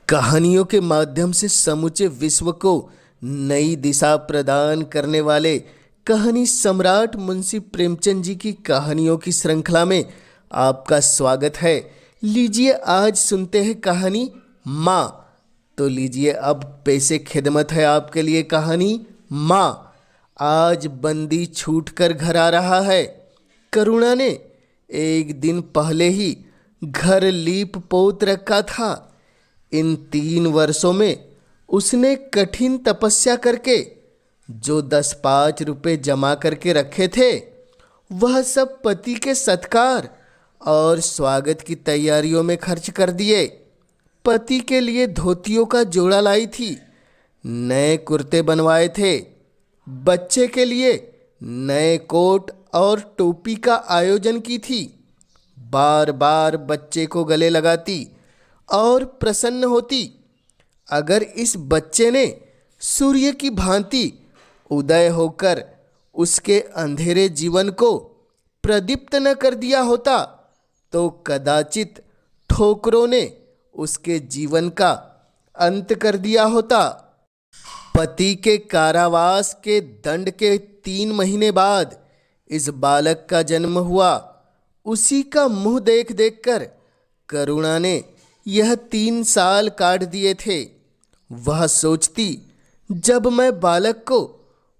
कहानियों के माध्यम से समूचे विश्व को नई दिशा प्रदान करने वाले कहानी सम्राट मुंशी प्रेमचंद जी की कहानियों की श्रृंखला में आपका स्वागत है। लीजिए आज सुनते हैं कहानी माँ। तो लीजिए अब पेशे खिदमत है आपके लिए कहानी माँ। आज बंदी छूटकर घर आ रहा है। करुणा ने एक दिन पहले ही घर लीप पोत रखा था। इन 3 वर्षों में उसने कठिन तपस्या करके जो 10-5 रुपए जमा करके रखे थे वह सब पति के सत्कार और स्वागत की तैयारियों में खर्च कर दिए। पति के लिए धोतियों का जोड़ा लाई थी, नए कुर्ते बनवाए थे। बच्चे के लिए नए कोट और टोपी का आयोजन की थी। बार बार बच्चे को गले लगाती और प्रसन्न होती। अगर इस बच्चे ने सूर्य की भांति उदय होकर उसके अंधेरे जीवन को प्रदीप्त न कर दिया होता तो कदाचित ठोकरों ने उसके जीवन का अंत कर दिया होता। पति के कारावास के दंड के 3 महीने बाद इस बालक का जन्म हुआ। उसी का मुंह देख देखकर करुणा ने यह 3 साल काट दिए थे। वह सोचती, जब मैं बालक को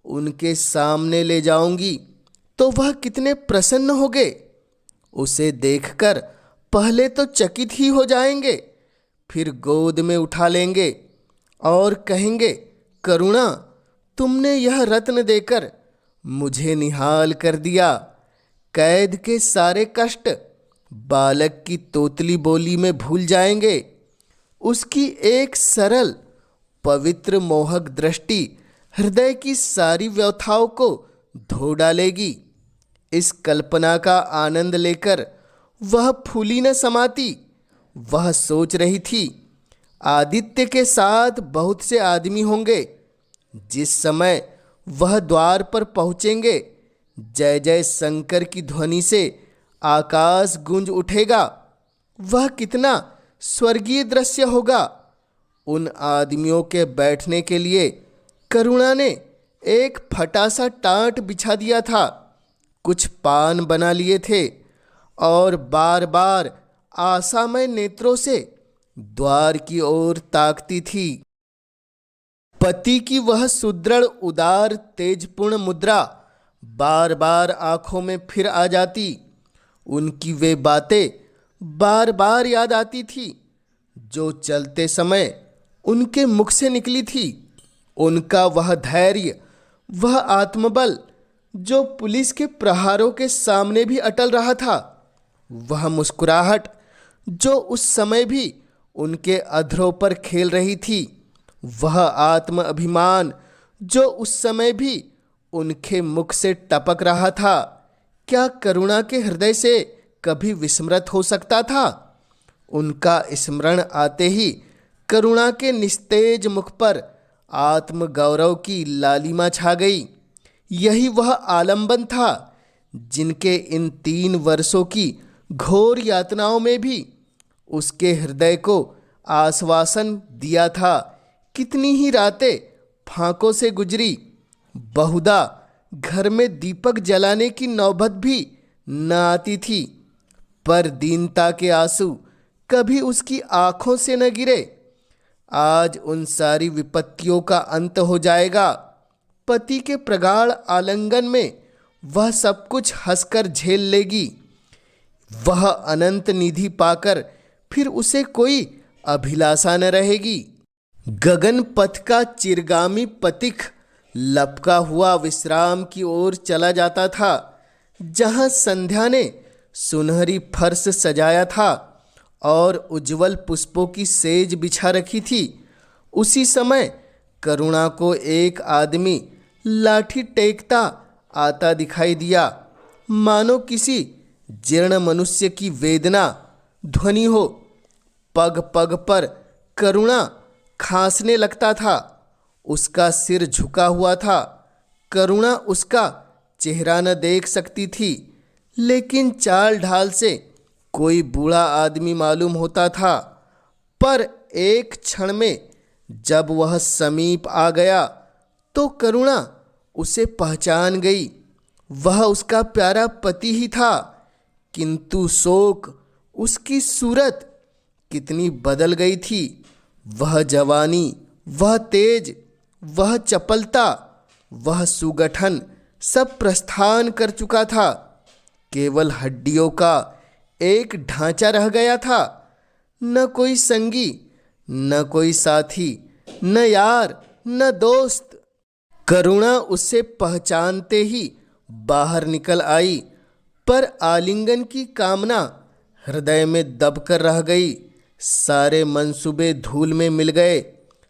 उनके सामने ले जाऊंगी तो वह कितने प्रसन्न होंगे। उसे देखकर पहले तो चकित ही हो जाएंगे, फिर गोद में उठा लेंगे और कहेंगे, करुणा, तुमने यह रत्न देकर मुझे निहाल कर दिया। कैद के सारे कष्ट बालक की तोतली बोली में भूल जाएंगे। उसकी एक सरल पवित्र मोहक दृष्टि हृदय की सारी व्यथाओं को धो डालेगी। इस कल्पना का आनंद लेकर वह फूली न समाती। वह सोच रही थी, आदित्य के साथ बहुत से आदमी होंगे। जिस समय वह द्वार पर पहुंचेंगे, जय जय शंकर की ध्वनि से आकाश गूंज उठेगा। वह कितना स्वर्गीय दृश्य होगा। उन आदमियों के बैठने के लिए करुणा ने एक फटा सा टाट बिछा दिया था। कुछ पान बना लिए थे और बार बार आशामय नेत्रों से द्वार की ओर ताकती थी। पति की वह सुदृढ़ उदार तेजपूर्ण मुद्रा बार बार आंखों में फिर आ जाती। उनकी वे बातें बार बार याद आती थी जो चलते समय उनके मुख से निकली थी। उनका वह धैर्य, वह आत्मबल जो पुलिस के प्रहारों के सामने भी अटल रहा था। वह मुस्कुराहट जो उस समय भी उनके अधरों पर खेल रही थी। वह आत्म अभिमान जो उस समय भी उनके मुख से टपक रहा था, क्या करुणा के हृदय से कभी विस्मृत हो सकता था? उनका स्मरण आते ही करुणा के निस्तेज मुख पर आत्मगौरव की लालिमा छा गई। यही वह आलंबन था जिनके इन 3 वर्षों की घोर यातनाओं में भी उसके हृदय को आश्वासन दिया था। कितनी ही रातें फांकों से गुजरी, बहुधा घर में दीपक जलाने की नौबत भी न आती थी, पर दीनता के आंसू कभी उसकी आंखों से न गिरे। आज उन सारी विपत्तियों का अंत हो जाएगा। पति के प्रगाढ़ आलिंगन में वह सब कुछ हंसकर झेल लेगी। वह अनंत निधि पाकर फिर उसे कोई अभिलाषा न रहेगी। गगन पथ का चिरगामी पथिक लपका हुआ विश्राम की ओर चला जाता था। जहां संध्या ने सुनहरी फर्श सजाया था और उज्जवल पुष्पों की सेज बिछा रखी थी, उसी समय करुणा को एक आदमी लाठी टेकता आता दिखाई दिया। मानो किसी जीर्ण मनुष्य की वेदना ध्वनि हो। पग पग पर करुणा खांसने लगता था। उसका सिर झुका हुआ था। करुणा उसका चेहरा न देख सकती थी, लेकिन चाल ढाल से कोई बूढ़ा आदमी मालूम होता था। पर एक क्षण में जब वह समीप आ गया तो करुणा उसे पहचान गई। वह उसका प्यारा पति ही था, किंतु शोक उसकी सूरत कितनी बदल गई थी। वह जवानी, वह तेज, वह चपलता, वह सुगठन सब प्रस्थान कर चुका था। केवल हड्डियों का एक ढांचा रह गया था। न कोई संगी, न कोई साथी, न यार, न दोस्त। करुणा उसे पहचानते ही बाहर निकल आई, पर आलिंगन की कामना हृदय में दबकर रह गई। सारे मंसूबे धूल में मिल गए।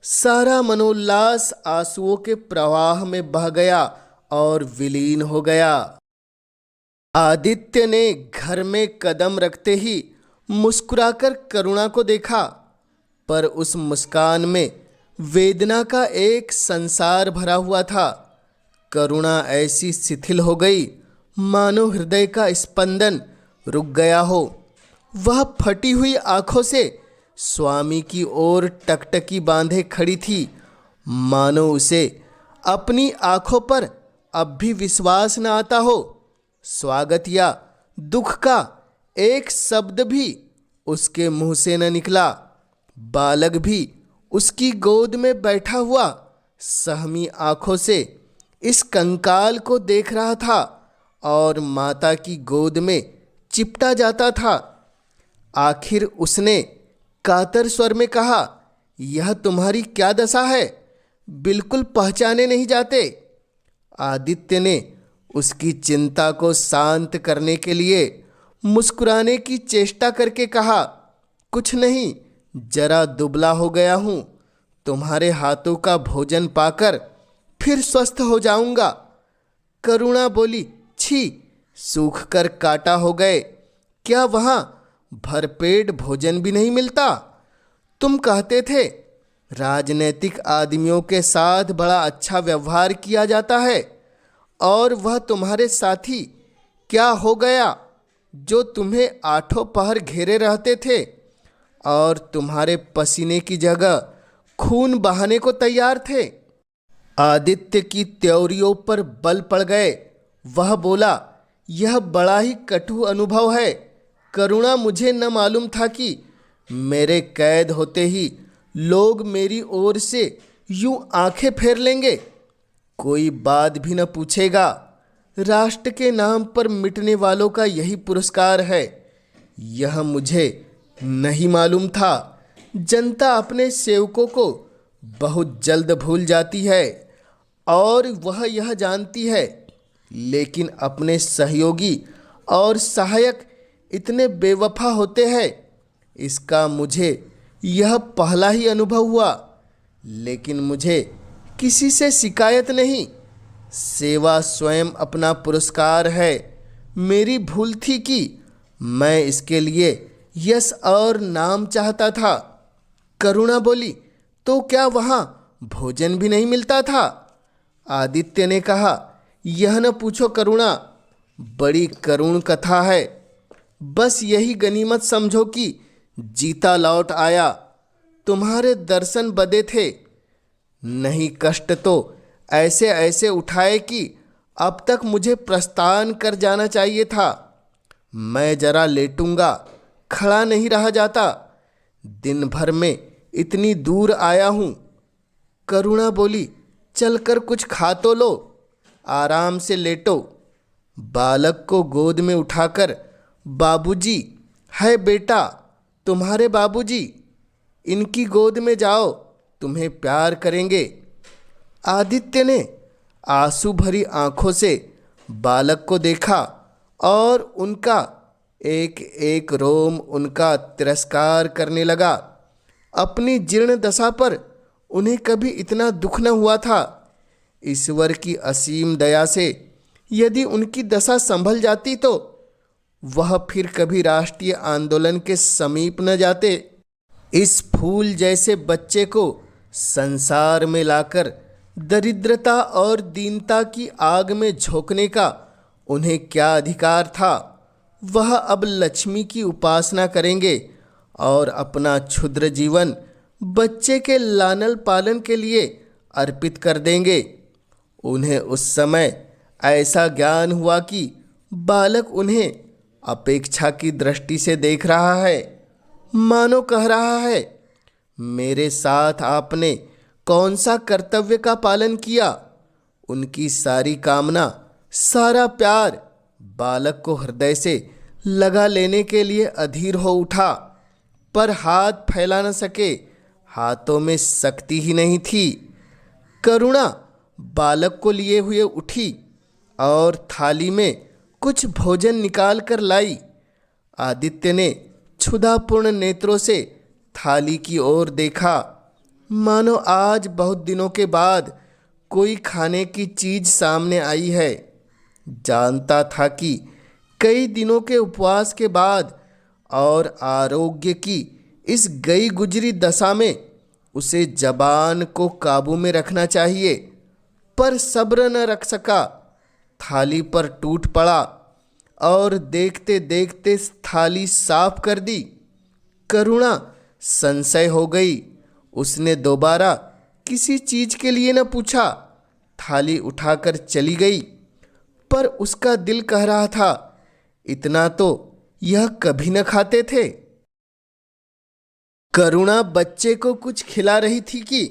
सारा मनोल्लास आंसुओं के प्रवाह में बह गया और विलीन हो गया। आदित्य ने घर में कदम रखते ही मुस्कुराकर करुणा को देखा, पर उस मुस्कान में वेदना का एक संसार भरा हुआ था। करुणा ऐसी शिथिल हो गई मानो हृदय का स्पंदन रुक गया हो। वह फटी हुई आंखों से स्वामी की ओर टकटकी बांधे खड़ी थी, मानो उसे अपनी आंखों पर अब भी विश्वास न आता हो। स्वागत या दुख का एक शब्द भी उसके मुंह से न निकला। बालक भी उसकी गोद में बैठा हुआ सहमी आंखों से इस कंकाल को देख रहा था और माता की गोद में चिपटा जाता था। आखिर उसने कातर स्वर में कहा, यह तुम्हारी क्या दशा है? बिल्कुल पहचाने नहीं जाते। आदित्य ने उसकी चिंता को शांत करने के लिए मुस्कुराने की चेष्टा करके कहा, कुछ नहीं, जरा दुबला हो गया हूँ। तुम्हारे हाथों का भोजन पाकर फिर स्वस्थ हो जाऊंगा। करुणा बोली, छी, सूख कर काटा हो गए। क्या वहाँ भरपेट भोजन भी नहीं मिलता? तुम कहते थे राजनैतिक आदमियों के साथ बड़ा अच्छा व्यवहार किया जाता है, और वह तुम्हारे साथी क्या हो गया जो तुम्हें आठों पहर घेरे रहते थे और तुम्हारे पसीने की जगह खून बहाने को तैयार थे? आदित्य की त्योरियों पर बल पड़ गए। वह बोला, यह बड़ा ही कटु अनुभव है करुणा। मुझे न मालूम था कि मेरे कैद होते ही लोग मेरी ओर से यूं आंखें फेर लेंगे, कोई बात भी न पूछेगा। राष्ट्र के नाम पर मिटने वालों का यही पुरस्कार है। यह मुझे नहीं मालूम था। जनता अपने सेवकों को बहुत जल्द भूल जाती है और वह यह जानती है, लेकिन अपने सहयोगी और सहायक इतने बेवफा होते हैं, इसका मुझे यह पहला ही अनुभव हुआ। लेकिन मुझे किसी से शिकायत नहीं। सेवा स्वयं अपना पुरस्कार है। मेरी भूल थी कि मैं इसके लिए यश और नाम चाहता था। करुणा बोली, तो क्या वहाँ भोजन भी नहीं मिलता था? आदित्य ने कहा, यह न पूछो करुणा, बड़ी करुण कथा है। बस यही गनीमत समझो कि जीता लौट आया। तुम्हारे दर्शन बदे थे। नहीं, कष्ट तो ऐसे ऐसे उठाए कि अब तक मुझे प्रस्थान कर जाना चाहिए था। मैं जरा लेटूंगा, खड़ा नहीं रहा जाता। दिन भर में इतनी दूर आया हूँ। करुणा बोली, चलकर कुछ खा तो लो, आराम से लेटो। बालक को गोद में उठाकर, बाबूजी, है बेटा, तुम्हारे बाबूजी, इनकी गोद में जाओ, तुम्हें प्यार करेंगे। आदित्य ने आंसू भरी आंखों से बालक को देखा और उनका एक एक रोम उनका तिरस्कार करने लगा। अपनी जीर्ण दशा पर उन्हें कभी इतना दुख न हुआ था। ईश्वर की असीम दया से यदि उनकी दशा संभल जाती तो वह फिर कभी राष्ट्रीय आंदोलन के समीप न जाते। इस फूल जैसे बच्चे को संसार में लाकर दरिद्रता और दीनता की आग में झोंकने का उन्हें क्या अधिकार था? वह अब लक्ष्मी की उपासना करेंगे और अपना क्षुद्र जीवन बच्चे के लालन पालन के लिए अर्पित कर देंगे। उन्हें उस समय ऐसा ज्ञान हुआ कि बालक उन्हें अपेक्षा की दृष्टि से देख रहा है, मानो कह रहा है, मेरे साथ आपने कौन सा कर्तव्य का पालन किया। उनकी सारी कामना, सारा प्यार बालक को हृदय से लगा लेने के लिए अधीर हो उठा, पर हाथ फैला न सके, हाथों में शक्ति ही नहीं थी। करुणा बालक को लिए हुए उठी और थाली में कुछ भोजन निकाल कर लाई। आदित्य ने क्षुधापूर्ण नेत्रों से थाली की ओर देखा, मानो आज बहुत दिनों के बाद कोई खाने की चीज सामने आई है। जानता था कि कई दिनों के उपवास के बाद और आरोग्य की इस गई गुजरी दशा में उसे जबान को काबू में रखना चाहिए, पर सब्र न रख सका। थाली पर टूट पड़ा और देखते देखते थाली साफ कर दी। करुणा संशय हो गई। उसने दोबारा किसी चीज के लिए न पूछा, थाली उठाकर चली गई। पर उसका दिल कह रहा था, इतना तो यह कभी न खाते थे। करुणा बच्चे को कुछ खिला रही थी कि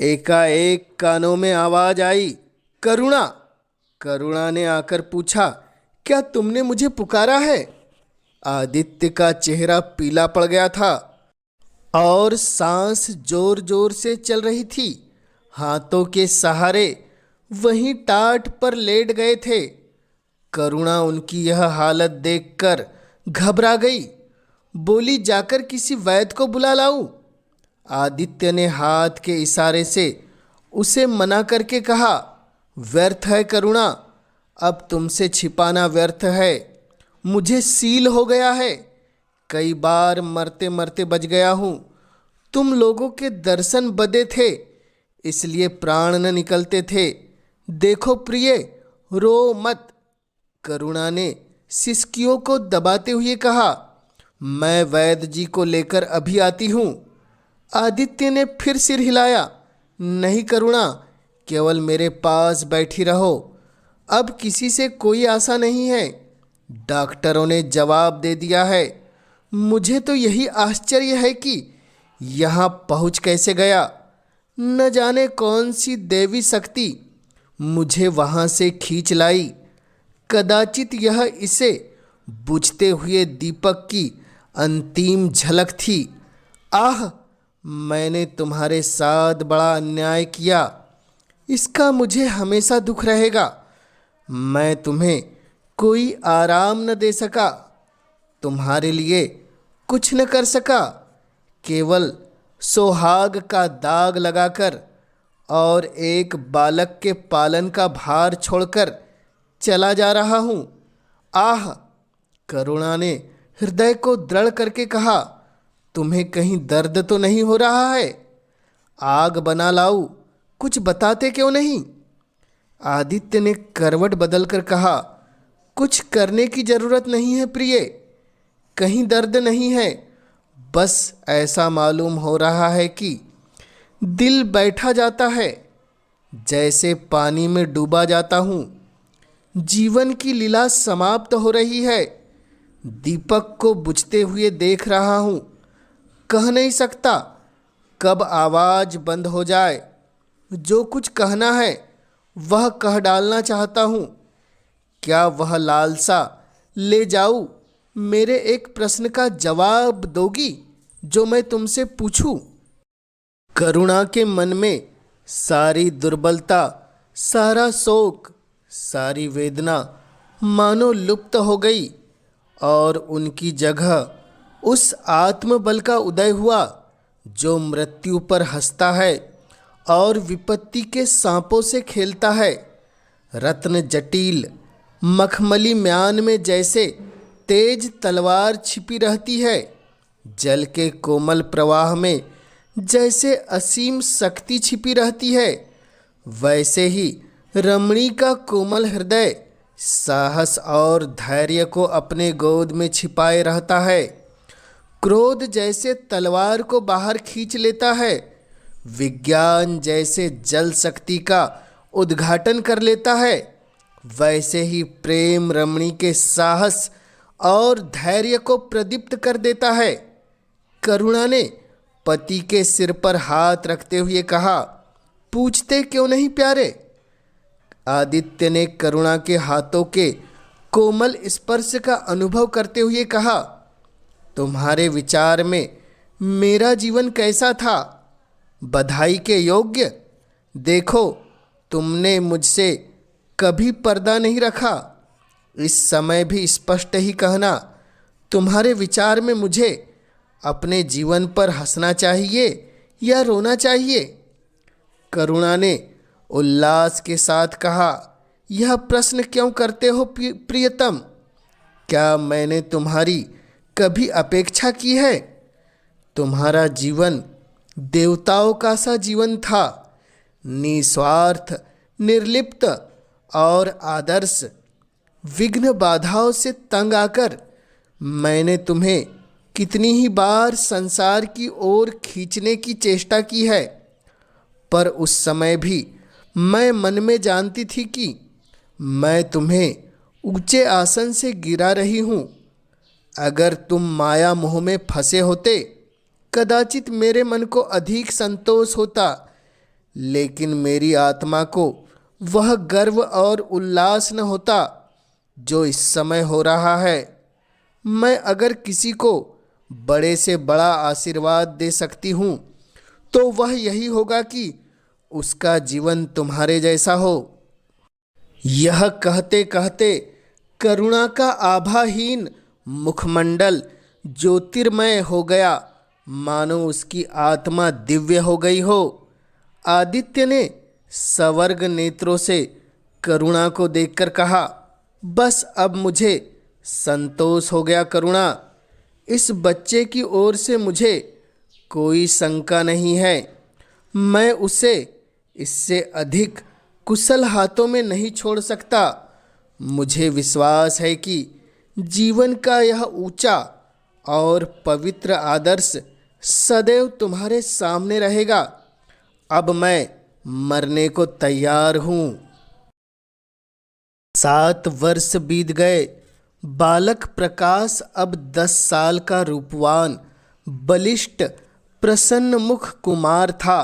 एकाएक कानों में आवाज आई, करुणा। करुणा ने आकर पूछा, क्या तुमने मुझे पुकारा है? आदित्य का चेहरा पीला पड़ गया था और सांस जोर जोर से चल रही थी। हाथों के सहारे वहीं टाट पर लेट गए थे। करुणा उनकी यह हालत देखकर घबरा गई। बोली, जाकर किसी वैद्य को बुला लाऊं? आदित्य ने हाथ के इशारे से उसे मना करके कहा, व्यर्थ है करुणा, अब तुमसे छिपाना व्यर्थ है। मुझे सील हो गया है, कई बार मरते मरते बच गया हूँ। तुम लोगों के दर्शन बदे थे, इसलिए प्राण न निकलते थे। देखो प्रिय, रो मत। करुणा ने सिसकियों को दबाते हुए कहा, मैं वैद्य जी को लेकर अभी आती हूँ। आदित्य ने फिर सिर हिलाया, नहीं करुणा, केवल मेरे पास बैठी रहो, अब किसी से कोई आशा नहीं है। डॉक्टरों ने जवाब दे दिया है। मुझे तो यही आश्चर्य है कि यहाँ पहुँच कैसे गया। न जाने कौन सी देवी शक्ति मुझे वहाँ से खींच लाई। कदाचित यह इसे बुझते हुए दीपक की अंतिम झलक थी। आह, मैंने तुम्हारे साथ बड़ा अन्याय किया, इसका मुझे हमेशा दुख रहेगा। मैं तुम्हें कोई आराम न दे सका, तुम्हारे लिए कुछ न कर सका, केवल सोहाग का दाग लगाकर और एक बालक के पालन का भार छोड़कर चला जा रहा हूँ। आह, करुणा ने हृदय को दृढ़ करके कहा, तुम्हें कहीं दर्द तो नहीं हो रहा है? आग बना लाऊं, कुछ बताते क्यों नहीं? आदित्य ने करवट बदलकर कहा, कुछ करने की जरूरत नहीं है प्रिय, कहीं दर्द नहीं है, बस ऐसा मालूम हो रहा है कि दिल बैठा जाता है, जैसे पानी में डूबा जाता हूँ। जीवन की लीला समाप्त हो रही है। दीपक को बुझते हुए देख रहा हूँ, कह नहीं सकता कब आवाज़ बंद हो जाए। जो कुछ कहना है वह कह डालना चाहता हूँ। क्या वह लालसा ले जाऊँ? मेरे एक प्रश्न का जवाब दोगी जो मैं तुमसे पूछूं? करुणा के मन में सारी दुर्बलता, सारा शोक, सारी वेदना मानो लुप्त हो गई और उनकी जगह उस आत्मबल का उदय हुआ जो मृत्यु पर हंसता है और विपत्ति के सांपों से खेलता है। रत्न जटिल मखमली म्यान में जैसे तेज तलवार छिपी रहती है, जल के कोमल प्रवाह में जैसे असीम शक्ति छिपी रहती है, वैसे ही रमणी का कोमल हृदय साहस और धैर्य को अपने गोद में छिपाए रहता है। क्रोध जैसे तलवार को बाहर खींच लेता है, विज्ञान जैसे जल शक्ति का उद्घाटन कर लेता है, वैसे ही प्रेम रमणी के साहस और धैर्य को प्रदीप्त कर देता है। करुणा ने पति के सिर पर हाथ रखते हुए कहा, पूछते क्यों नहीं प्यारे? आदित्य ने करुणा के हाथों के कोमल स्पर्श का अनुभव करते हुए कहा, तुम्हारे विचार में मेरा जीवन कैसा था? बधाई के योग्य? देखो, तुमने मुझसे कभी पर्दा नहीं रखा। इस समय भी स्पष्ट ही कहना, तुम्हारे विचार में मुझे अपने जीवन पर हंसना चाहिए या रोना चाहिए? करुणा ने उल्लास के साथ कहा, यह प्रश्न क्यों करते हो प्रियतम? क्या मैंने तुम्हारी कभी अपेक्षा की है? तुम्हारा जीवन देवताओं का सा जीवन था, निस्वार्थ, निर्लिप्त और आदर्श। विघ्न बाधाओं से तंग आकर मैंने तुम्हें कितनी ही बार संसार की ओर खींचने की चेष्टा की है, पर उस समय भी मैं मन में जानती थी कि मैं तुम्हें ऊंचे आसन से गिरा रही हूँ। अगर तुम माया मोह में फंसे होते, कदाचित मेरे मन को अधिक संतोष होता, लेकिन मेरी आत्मा को वह गर्व और उल्लास न होता जो इस समय हो रहा है। मैं अगर किसी को बड़े से बड़ा आशीर्वाद दे सकती हूँ तो वह यही होगा कि उसका जीवन तुम्हारे जैसा हो। यह कहते कहते करुणा का आभाहीन मुखमंडल ज्योतिर्मय हो गया, मानो उसकी आत्मा दिव्य हो गई हो। आदित्य ने सवर्ग नेत्रों से करुणा को देखकर कहा, बस अब मुझे संतोष हो गया करुणा। इस बच्चे की ओर से मुझे कोई शंका नहीं है। मैं उसे इससे अधिक कुशल हाथों में नहीं छोड़ सकता। मुझे विश्वास है कि जीवन का यह ऊंचा और पवित्र आदर्श सदैव तुम्हारे सामने रहेगा। अब मैं मरने को तैयार हूँ। 7 वर्ष बीत गए। बालक प्रकाश अब 10 साल का रूपवान, बलिष्ठ, प्रसन्न मुख कुमार था।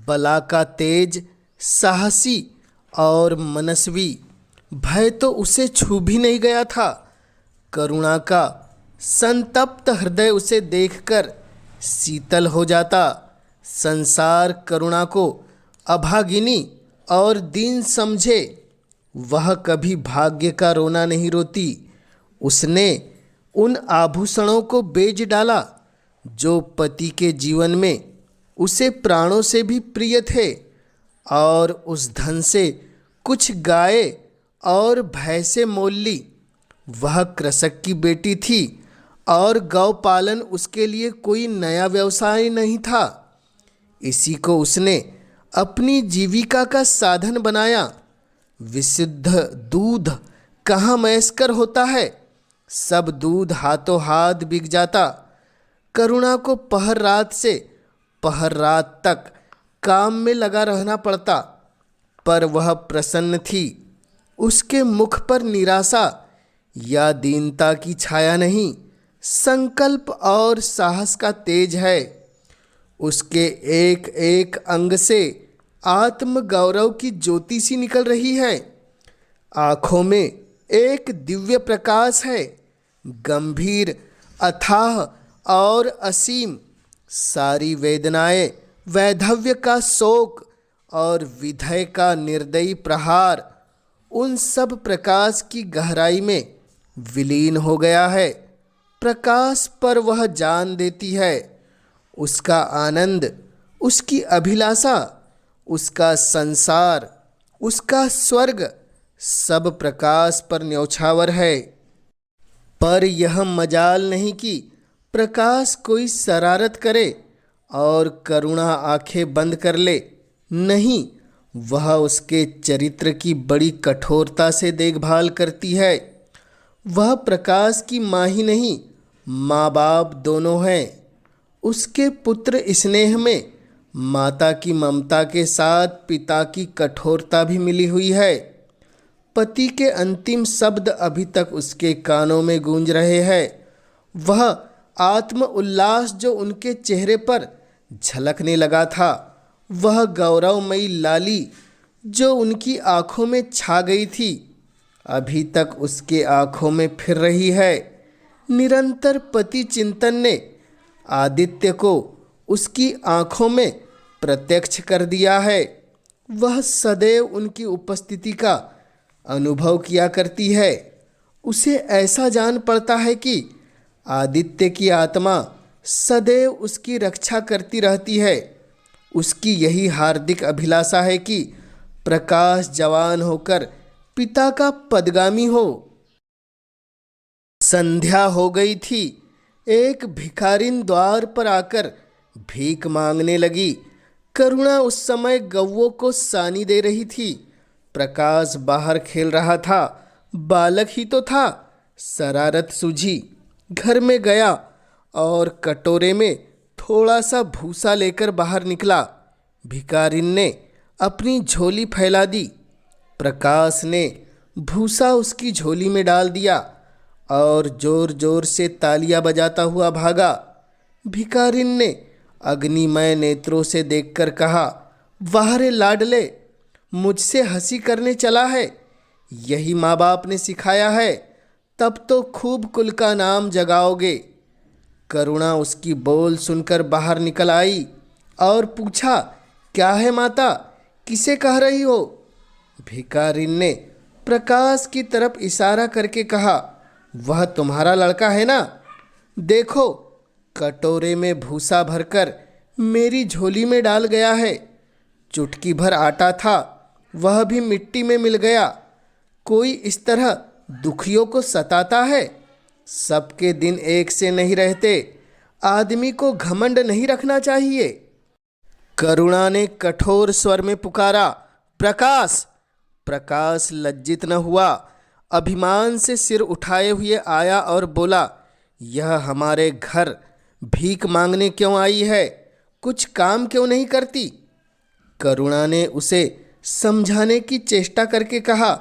बला का तेज, साहसी और मनस्वी। भय तो उसे छू भी नहीं गया था। करुणा का संतप्त हृदय उसे देखकर शीतल हो जाता। संसार करुणा को अभागिनी और दीन समझे। वह कभी भाग्य का रोना नहीं रोती। उसने उन आभूषणों को बेच डाला जो पति के जीवन में उसे प्राणों से भी प्रिय थे, और उस धन से कुछ गाय और भैंसे मोल ली। वह कृषक की बेटी थी और गौ पालन उसके लिए कोई नया व्यवसाय नहीं था। इसी को उसने अपनी जीविका का साधन बनाया। विशुद्ध दूध कहाँ मैस्कर होता है, सब दूध हाथों हाथ बिक जाता। करुणा को पहर रात से पहर रात तक काम में लगा रहना पड़ता, पर वह प्रसन्न थी। उसके मुख पर निराशा या दीनता की छाया नहीं, संकल्प और साहस का तेज है। उसके एक एक अंग से आत्म गौरव की ज्योति सी निकल रही है। आँखों में एक दिव्य प्रकाश है, गंभीर, अथाह और असीम। सारी वेदनाएं, वैधव्य का शोक और विधय का निर्दयी प्रहार उन सब प्रकाश की गहराई में विलीन हो गया है। प्रकाश पर वह जान देती है। उसका आनंद, उसकी अभिलाषा, उसका संसार, उसका स्वर्ग सब प्रकाश पर न्यौछावर है। पर यह मजाल नहीं कि प्रकाश कोई शरारत करे और करुणा आंखें बंद कर ले। नहीं, वह उसके चरित्र की बड़ी कठोरता से देखभाल करती है। वह प्रकाश की माँ ही नहीं, माँ बाप दोनों हैं। उसके पुत्र स्नेह में माता की ममता के साथ पिता की कठोरता भी मिली हुई है। पति के अंतिम शब्द अभी तक उसके कानों में गूंज रहे हैं। वह आत्म उल्लास जो उनके चेहरे पर झलकने लगा था, वह गौरवमयी लाली जो उनकी आंखों में छा गई थी, अभी तक उसके आंखों में फिर रही है। निरंतर पति चिंतन ने आदित्य को उसकी आंखों में प्रत्यक्ष कर दिया है। वह सदैव उनकी उपस्थिति का अनुभव किया करती है। उसे ऐसा जान पड़ता है कि आदित्य की आत्मा सदैव उसकी रक्षा करती रहती है। उसकी यही हार्दिक अभिलाषा है कि प्रकाश जवान होकर पिता का पदगामी हो। संध्या हो गई थी। एक भिखारिन द्वार पर आकर भीख मांगने लगी। करुणा उस समय गौओं को सानी दे रही थी। प्रकाश बाहर खेल रहा था। बालक ही तो था। शरारत सूझी, घर में गया और कटोरे में थोड़ा सा भूसा लेकर बाहर निकला। भिखारिन ने अपनी झोली फैला दी। प्रकाश ने भूसा उसकी झोली में डाल दिया और जोर जोर से तालियां बजाता हुआ भागा। भिखारिन ने अग्निमय नेत्रों से देखकर कहा, वाह रे लाडले, मुझसे हंसी करने चला है। यही माँ बाप ने सिखाया है, तब तो खूब कुल का नाम जगाओगे। करुणा उसकी बोल सुनकर बाहर निकल आई और पूछा, क्या है माता, किसे कह रही हो? भिखारिन ने प्रकाश की तरफ इशारा करके कहा, वह तुम्हारा लड़का है ना? देखो, कटोरे में भूसा भरकर मेरी झोली में डाल गया है। चुटकी भर आटा था, वह भी मिट्टी में मिल गया। कोई इस तरह दुखियों को सताता है? सबके दिन एक से नहीं रहते। आदमी को घमंड नहीं रखना चाहिए। करुणा ने कठोर स्वर में पुकारा, प्रकाश। प्रकाश लज्जित न हुआ। अभिमान से सिर उठाए हुए आया और बोला, यह हमारे घर भीख मांगने क्यों आई है? कुछ काम क्यों नहीं करती? करुणा ने उसे समझाने की चेष्टा करके कहा,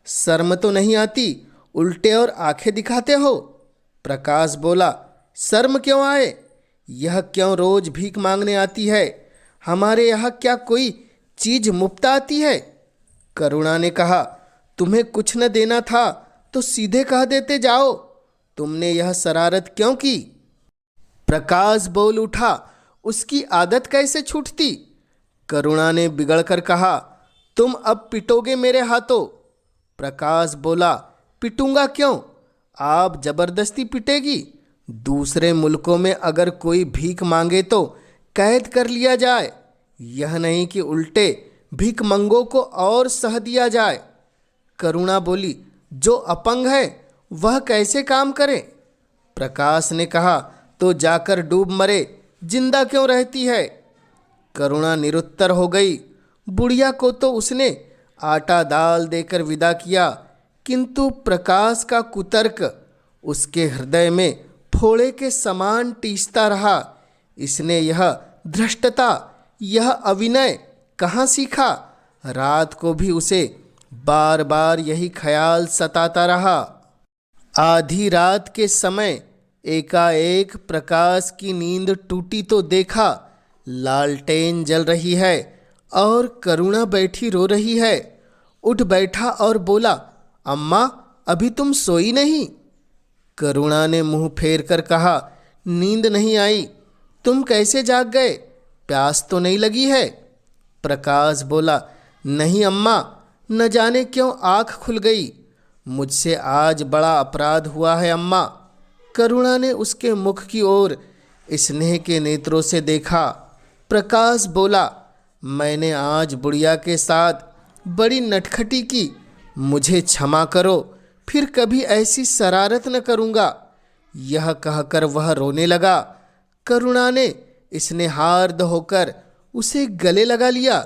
शर्म तो नहीं आती, उल्टे और आंखें दिखाते हो। प्रकाश बोला, शर्म क्यों आए? यह क्यों रोज भीख मांगने आती है? हमारे यहाँ क्या कोई चीज मुफ्त आती है? करुणा ने कहा, तुम्हें कुछ न देना था तो सीधे कह देते जाओ, तुमने यह शरारत क्यों की? प्रकाश बोल उठा, उसकी आदत कैसे छूटती? करुणा ने बिगड़कर कहा, तुम अब पिटोगे मेरे हाथों। प्रकाश बोला, पिटूंगा क्यों? आप जबरदस्ती पिटेगी। दूसरे मुल्कों में अगर कोई भीख मांगे तो कैद कर लिया जाए, यह नहीं कि उल्टे भिखमंगों को और सह दिया जाए। करुणा बोली, जो अपंग है वह कैसे काम करे? प्रकाश ने कहा, तो जाकर डूब मरे, जिंदा क्यों रहती है? करुणा निरुत्तर हो गई। बुढ़िया को तो उसने आटा दाल देकर विदा किया, किंतु प्रकाश का कुतर्क उसके हृदय में फोड़े के समान टीसता रहा। इसने यह धृष्टता, यह अविनय कहाँ सीखा? रात को भी उसे बार बार यही ख्याल सताता रहा। आधी रात के समय एकाएक प्रकाश की नींद टूटी तो देखा लालटेन जल रही है और करुणा बैठी रो रही है। उठ बैठा और बोला, अम्मा, अभी तुम सोई नहीं? करुणा ने मुंह फेर कर कहा, नींद नहीं आई। तुम कैसे जाग गए? प्यास तो नहीं लगी है? प्रकाश बोला, नहीं अम्मा, न जाने क्यों आँख खुल गई। मुझसे आज बड़ा अपराध हुआ है अम्मा। करुणा ने उसके मुख की ओर स्नेह के नेत्रों से देखा। प्रकाश बोला, मैंने आज बुढ़िया के साथ बड़ी नटखटी की, मुझे क्षमा करो, फिर कभी ऐसी शरारत न करूँगा। यह कहकर वह रोने लगा। करुणा ने स्नेहार्द होकर उसे गले लगा लिया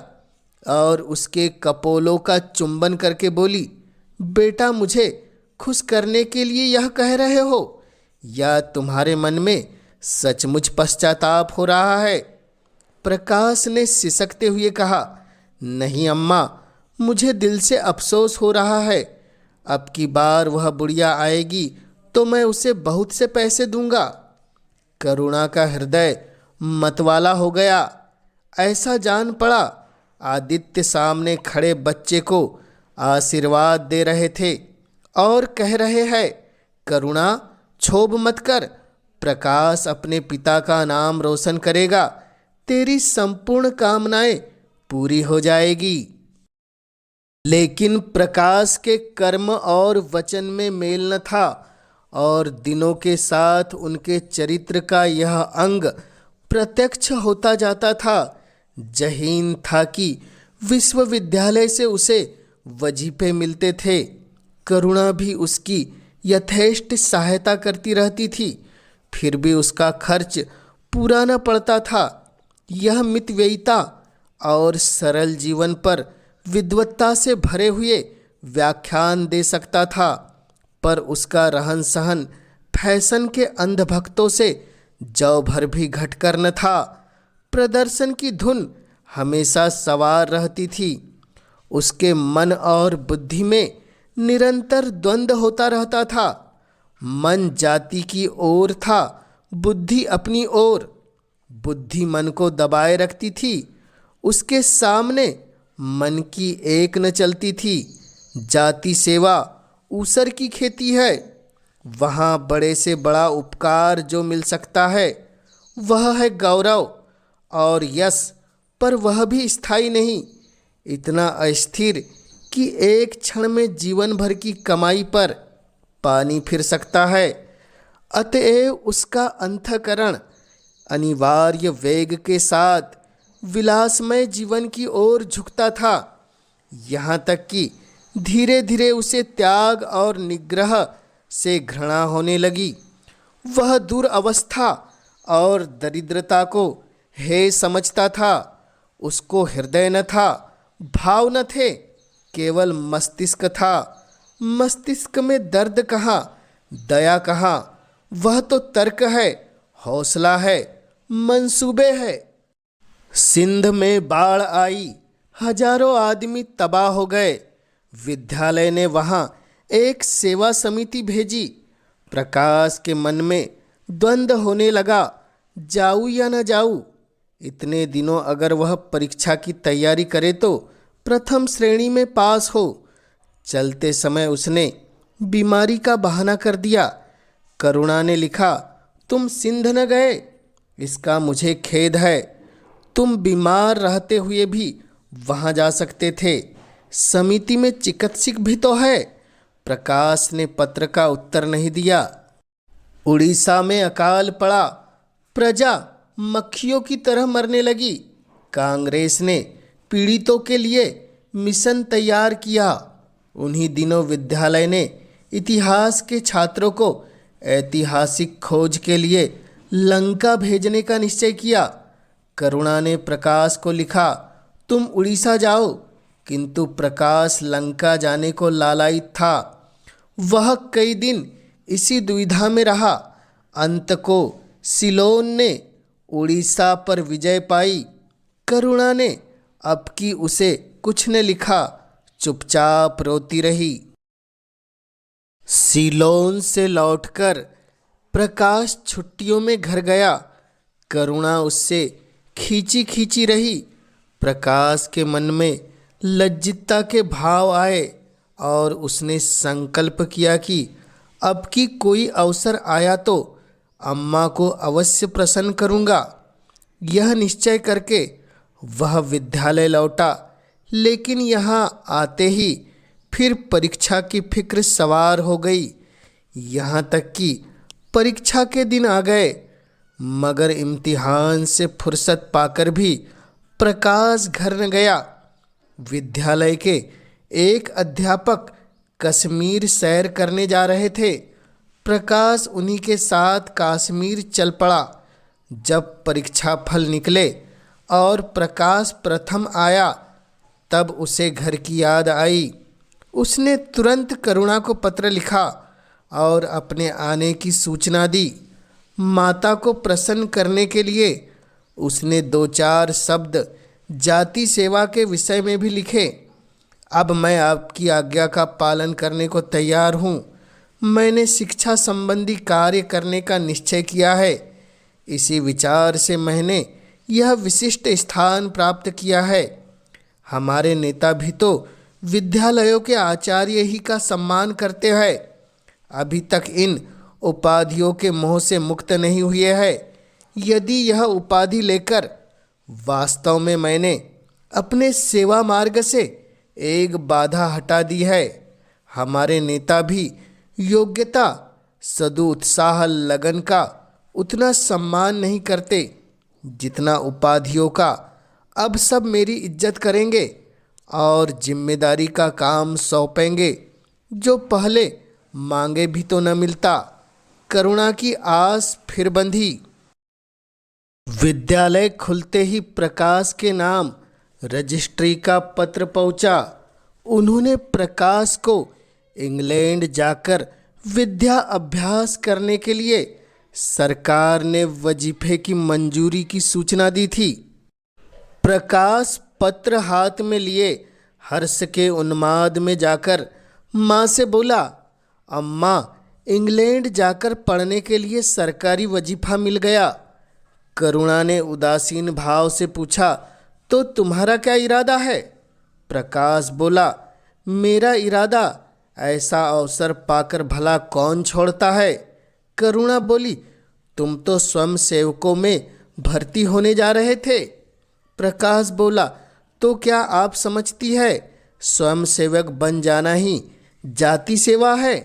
और उसके कपोलों का चुंबन करके बोली, बेटा, मुझे खुश करने के लिए यह कह रहे हो? या तुम्हारे मन में सचमुच पश्चाताप हो रहा है? प्रकाश ने सिसकते हुए कहा, नहीं अम्मा, मुझे दिल से अफसोस हो रहा है। अब की बार वह बुढ़िया आएगी तो मैं उसे बहुत से पैसे दूंगा। करुणा का हृदय मतवाला हो गया। ऐसा जान पड़ा आदित्य सामने खड़े बच्चे को आशीर्वाद दे रहे थे और कह रहे हैं, करुणा क्षोभ मत कर, प्रकाश अपने पिता का नाम रोशन करेगा, तेरी संपूर्ण कामनाएं पूरी हो जाएगी। लेकिन प्रकाश के कर्म और वचन में मेल न था और दिनों के साथ उनके चरित्र का यह अंग प्रत्यक्ष होता जाता था। जहीन था कि विश्वविद्यालय से उसे वजीफे मिलते थे। करुणा भी उसकी यथेष्ट सहायता करती रहती थी, फिर भी उसका खर्च पूरा न पड़ता था। यह मितव्ययिता और सरल जीवन पर विद्वत्ता से भरे हुए व्याख्यान दे सकता था, पर उसका रहन सहन फैशन के अंधभक्तों से जौ भर भी घटकर न था। प्रदर्शन की धुन हमेशा सवार रहती थी। उसके मन और बुद्धि में निरंतर द्वंद्व होता रहता था। मन जाति की ओर था, बुद्धि अपनी ओर। बुद्धि मन को दबाए रखती थी, उसके सामने मन की एक न चलती थी। जाति सेवा ऊसर की खेती है। वहाँ बड़े से बड़ा उपकार जो मिल सकता है वह है गौरव और यश, पर वह भी स्थायी नहीं, इतना अस्थिर कि एक क्षण में जीवन भर की कमाई पर पानी फिर सकता है। अतएव उसका अंतःकरण अनिवार्य वेग के साथ विलासमय जीवन की ओर झुकता था, यहाँ तक कि धीरे धीरे उसे त्याग और निग्रह से घृणा होने लगी। वह दुरवस्था और दरिद्रता को हे समझता था। उसको हृदय न था, भाव न थे, केवल मस्तिष्क था। मस्तिष्क में दर्द कहाँ, दया कहाँ? वह तो तर्क है, हौसला है, मंसूबे है। सिंध में बाढ़ आई, हजारों आदमी तबाह हो गए। विद्यालय ने वहाँ एक सेवा समिति भेजी। प्रकाश के मन में द्वंद्व होने लगा, जाऊँ या न जाऊँ। इतने दिनों अगर वह परीक्षा की तैयारी करे तो प्रथम श्रेणी में पास हो। चलते समय उसने बीमारी का बहाना कर दिया। करुणा ने लिखा, तुम सिंध न गए, इसका मुझे खेद है। तुम बीमार रहते हुए भी वहाँ जा सकते थे। समिति में चिकित्सक भी तो है। प्रकाश ने पत्र का उत्तर नहीं दिया। उड़ीसा में अकाल पड़ा, प्रजा मक्खियों की तरह मरने लगी। कांग्रेस ने पीड़ितों के लिए मिशन तैयार किया। उन्हीं दिनों विद्यालय ने इतिहास के छात्रों को ऐतिहासिक खोज के लिए लंका भेजने का निश्चय किया। करुणा ने प्रकाश को लिखा, तुम उड़ीसा जाओ, किंतु प्रकाश लंका जाने को लालायित था। वह कई दिन इसी दुविधा में रहा। अंत को सिलोन ने उड़ीसा पर विजय पाई। करुणा ने अब की उसे कुछ न लिखा, चुपचाप रोती रही। सिलोन से लौटकर प्रकाश छुट्टियों में घर गया। करुणा उससे खींची खींची रही। प्रकाश के मन में लज्जितता के भाव आए और उसने संकल्प किया कि अब की कोई अवसर आया तो अम्मा को अवश्य प्रसन्न करूँगा। यह निश्चय करके वह विद्यालय लौटा, लेकिन यहाँ आते ही फिर परीक्षा की फिक्र सवार हो गई। यहाँ तक कि परीक्षा के दिन आ गए, मगर इम्तिहान से फुर्सत पाकर भी प्रकाश घर न गया। विद्यालय के एक अध्यापक कश्मीर सैर करने जा रहे थे। प्रकाश उन्हीं के साथ कश्मीर चल पड़ा। जब परीक्षा फल निकले और प्रकाश प्रथम आया, तब उसे घर की याद आई। उसने तुरंत करुणा को पत्र लिखा और अपने आने की सूचना दी। माता को प्रसन्न करने के लिए उसने 2-4 शब्द जाति सेवा के विषय में भी लिखे। अब मैं आपकी आज्ञा का पालन करने को तैयार हूँ। मैंने शिक्षा संबंधी कार्य करने का निश्चय किया है। इसी विचार से मैंने यह विशिष्ट स्थान प्राप्त किया है। हमारे नेता भी तो विद्यालयों के आचार्य ही का सम्मान करते हैं। अभी तक इन उपाधियों के मोह से मुक्त नहीं हुए हैं। यदि यह उपाधि लेकर वास्तव में मैंने अपने सेवा मार्ग से एक बाधा हटा दी है, हमारे नेता भी योग्यता, सदुत्साह, लगन का उतना सम्मान नहीं करते जितना उपाधियों का। अब सब मेरी इज्जत करेंगे और जिम्मेदारी का काम सौंपेंगे जो पहले मांगे भी तो न मिलता। करुणा की आस फिर बंधी। विद्यालय खुलते ही प्रकाश के नाम रजिस्ट्री का पत्र पहुंचा। उन्होंने प्रकाश को इंग्लैंड जाकर विद्या अभ्यास करने के लिए सरकार ने वजीफे की मंजूरी की सूचना दी थी। प्रकाश पत्र हाथ में लिए हर्ष के उन्माद में जाकर माँ से बोला, अम्मा, इंग्लैंड जाकर पढ़ने के लिए सरकारी वजीफा मिल गया। करुणा ने उदासीन भाव से पूछा, तो तुम्हारा क्या इरादा है? प्रकाश बोला, मेरा इरादा ऐसा अवसर पाकर भला कौन छोड़ता है। करुणा बोली, तुम तो स्वयं सेवकों में भर्ती होने जा रहे थे। प्रकाश बोला, तो क्या आप समझती है स्वयं सेवक बन जाना ही जाति सेवा है?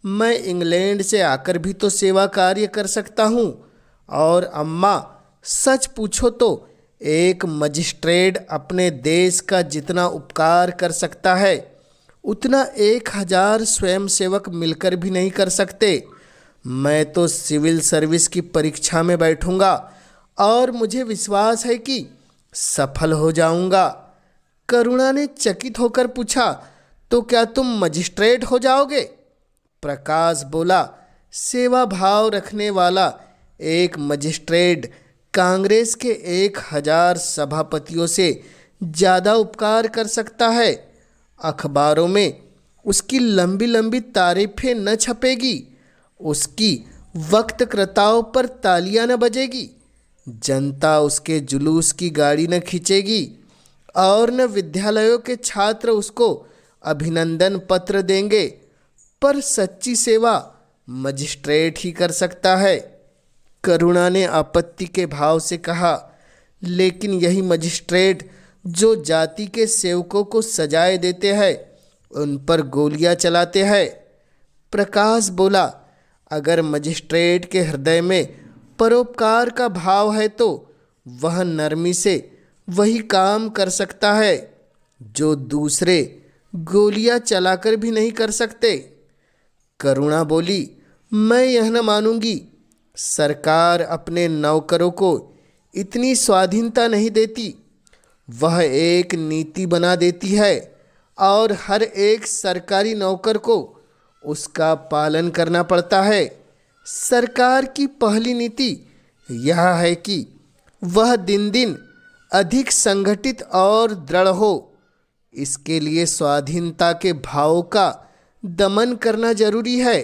मैं इंग्लैंड से आकर भी तो सेवा कार्य कर सकता हूँ। और अम्मा, सच पूछो तो एक मजिस्ट्रेट अपने देश का जितना उपकार कर सकता है उतना 1000 स्वयंसेवक मिलकर भी नहीं कर सकते। मैं तो सिविल सर्विस की परीक्षा में बैठूंगा और मुझे विश्वास है कि सफल हो जाऊंगा। करुणा ने चकित होकर पूछा, तो क्या तुम मजिस्ट्रेट हो जाओगे? प्रकाश बोला, सेवा भाव रखने वाला एक मजिस्ट्रेट कांग्रेस के 1000 सभापतियों से ज़्यादा उपकार कर सकता है। अखबारों में उसकी लंबी लंबी तारीफें न छपेगी, उसकी वक्तकृताओं पर तालियां न बजेगी, जनता उसके जुलूस की गाड़ी न खींचेगी और न विद्यालयों के छात्र उसको अभिनंदन पत्र देंगे। पर सच्ची सेवा मजिस्ट्रेट ही कर सकता है। करुणा ने आपत्ति के भाव से कहा, लेकिन यही मजिस्ट्रेट जो जाति के सेवकों को सजाए देते हैं उन पर गोलियां चलाते हैं। प्रकाश बोला, अगर मजिस्ट्रेट के हृदय में परोपकार का भाव है तो वह नरमी से वही काम कर सकता है जो दूसरे गोलियां चलाकर भी नहीं कर सकते। करुणा बोली, मैं यह न मानूंगी। सरकार अपने नौकरों को इतनी स्वाधीनता नहीं देती। वह एक नीति बना देती है और हर एक सरकारी नौकर को उसका पालन करना पड़ता है। सरकार की पहली नीति यह है कि वह दिन दिन अधिक संगठित और दृढ़ हो। इसके लिए स्वाधीनता के भावों का दमन करना जरूरी है।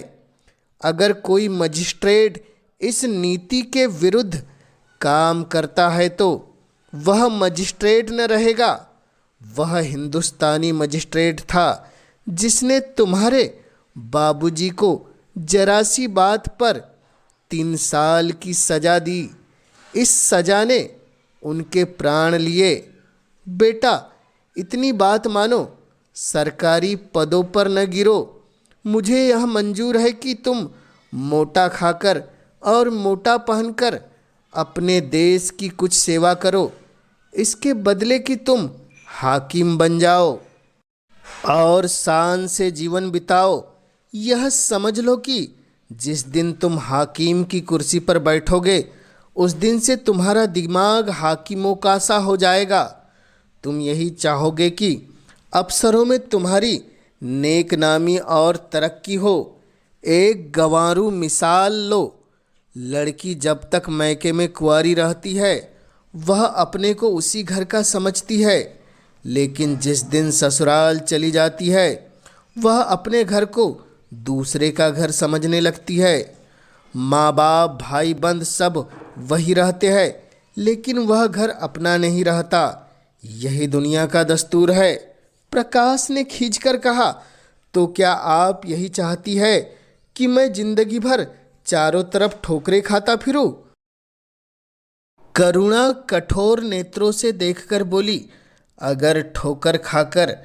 अगर कोई मजिस्ट्रेट इस नीति के विरुद्ध काम करता है तो वह मजिस्ट्रेट न रहेगा। वह हिंदुस्तानी मजिस्ट्रेट था जिसने तुम्हारे बाबूजी को जरा सी बात पर 3 साल की सजा दी। इस सजा ने उनके प्राण लिए। बेटा, इतनी बात मानो, सरकारी पदों पर न गिरो। मुझे यह मंजूर है कि तुम मोटा खाकर और मोटा पहनकर अपने देश की कुछ सेवा करो, इसके बदले कि तुम हाकिम बन जाओ और शान से जीवन बिताओ। यह समझ लो कि जिस दिन तुम हाकिम की कुर्सी पर बैठोगे उस दिन से तुम्हारा दिमाग हाकिमों का सा हो जाएगा। तुम यही चाहोगे कि अफसरों में तुम्हारी नेक नामी और तरक्की हो। एक गंवारू मिसाल लो। लड़की जब तक मैके में कुंवारी रहती है वह अपने को उसी घर का समझती है, लेकिन जिस दिन ससुराल चली जाती है वह अपने घर को दूसरे का घर समझने लगती है। माँ बाप भाई बंद सब वही रहते हैं, लेकिन वह घर अपना नहीं रहता। यही दुनिया का दस्तूर है। प्रकाश ने खींचकर कहा, तो क्या आप यही चाहती है कि मैं जिंदगी भर चारों तरफ ठोकरें खाता फिरूं? करुणा कठोर नेत्रों से देखकर बोली, अगर ठोकर खाकर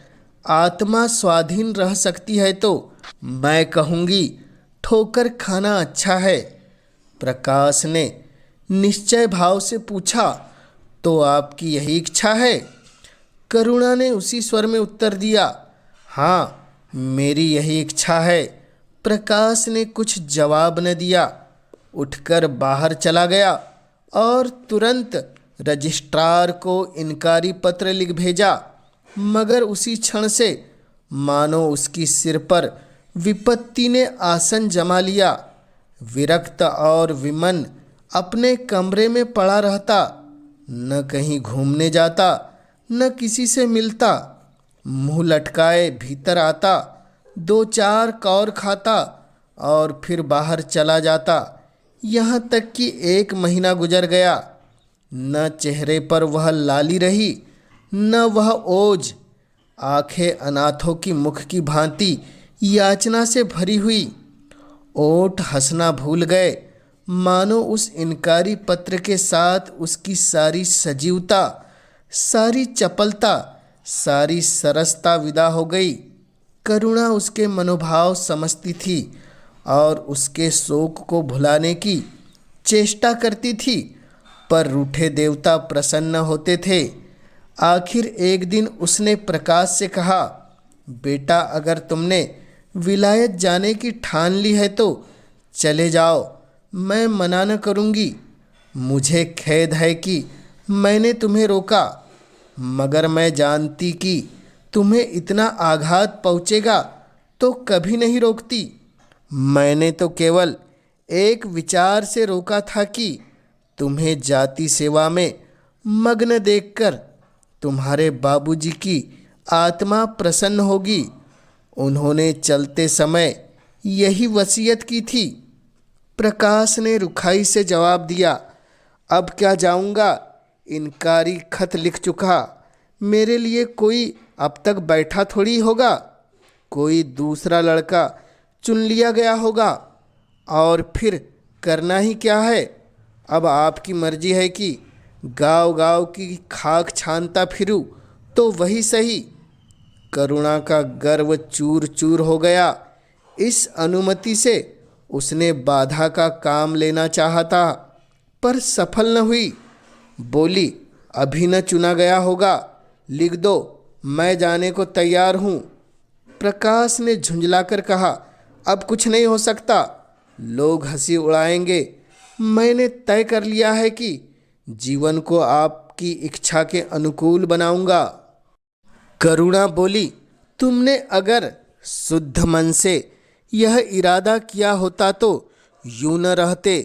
आत्मा स्वाधीन रह सकती है तो मैं कहूँगी ठोकर खाना अच्छा है। प्रकाश ने निश्चय भाव से पूछा, तो आपकी यही इच्छा है? करुणा ने उसी स्वर में उत्तर दिया, हाँ, मेरी यही इच्छा है। प्रकाश ने कुछ जवाब न दिया, उठकर बाहर चला गया और तुरंत रजिस्ट्रार को इनकारी पत्र लिख भेजा। मगर उसी क्षण से मानो उसकी सिर पर विपत्ति ने आसन जमा लिया। विरक्त और विमन अपने कमरे में पड़ा रहता, न कहीं घूमने जाता, न किसी से मिलता। मुंह लटकाए भीतर आता, दो चार कौर खाता और फिर बाहर चला जाता। यहाँ तक कि 1 महीना गुजर गया। न चेहरे पर वह लाली रही, न वह ओज। आंखें अनाथों की मुख की भांति याचना से भरी हुई। ओठ हंसना भूल गए, मानो उस इनकारी पत्र के साथ उसकी सारी सजीवता, सारी चपलता, सारी सरसता विदा हो गई। करुणा उसके मनोभाव समझती थी और उसके शोक को भुलाने की चेष्टा करती थी, पर रूठे देवता प्रसन्न होते थे। आखिर एक दिन उसने प्रकाश से कहा, बेटा, अगर तुमने विलायत जाने की ठान ली है तो चले जाओ, मैं मना न करूँगी। मुझे खेद है कि मैंने तुम्हें रोका, मगर मैं जानती कि तुम्हें इतना आघात पहुँचेगा तो कभी नहीं रोकती। मैंने तो केवल एक विचार से रोका था कि तुम्हें जाति सेवा में मग्न देखकर तुम्हारे बाबूजी की आत्मा प्रसन्न होगी। उन्होंने चलते समय यही वसीयत की थी। प्रकाश ने रुखाई से जवाब दिया, अब क्या जाऊंगा, इनकारी खत लिख चुका। मेरे लिए कोई अब तक बैठा थोड़ी होगा। कोई दूसरा लड़का चुन लिया गया होगा और फिर करना ही क्या है। अब आपकी मर्जी है कि गांव-गांव की खाक छानता फिरूं तो वही सही। करुणा का गर्व चूर चूर हो गया। इस अनुमति से उसने बाधा का काम लेना चाहा था, पर सफल न हुई। बोली, अभी न चुना गया होगा, लिख दो, मैं जाने को तैयार हूँ। प्रकाश ने झुंझलाकर कहा, अब कुछ नहीं हो सकता, लोग हंसी उड़ाएंगे। मैंने तय कर लिया है कि जीवन को आपकी इच्छा के अनुकूल बनाऊंगा। करुणा बोली, तुमने अगर शुद्ध मन से यह इरादा किया होता तो यूं न रहते।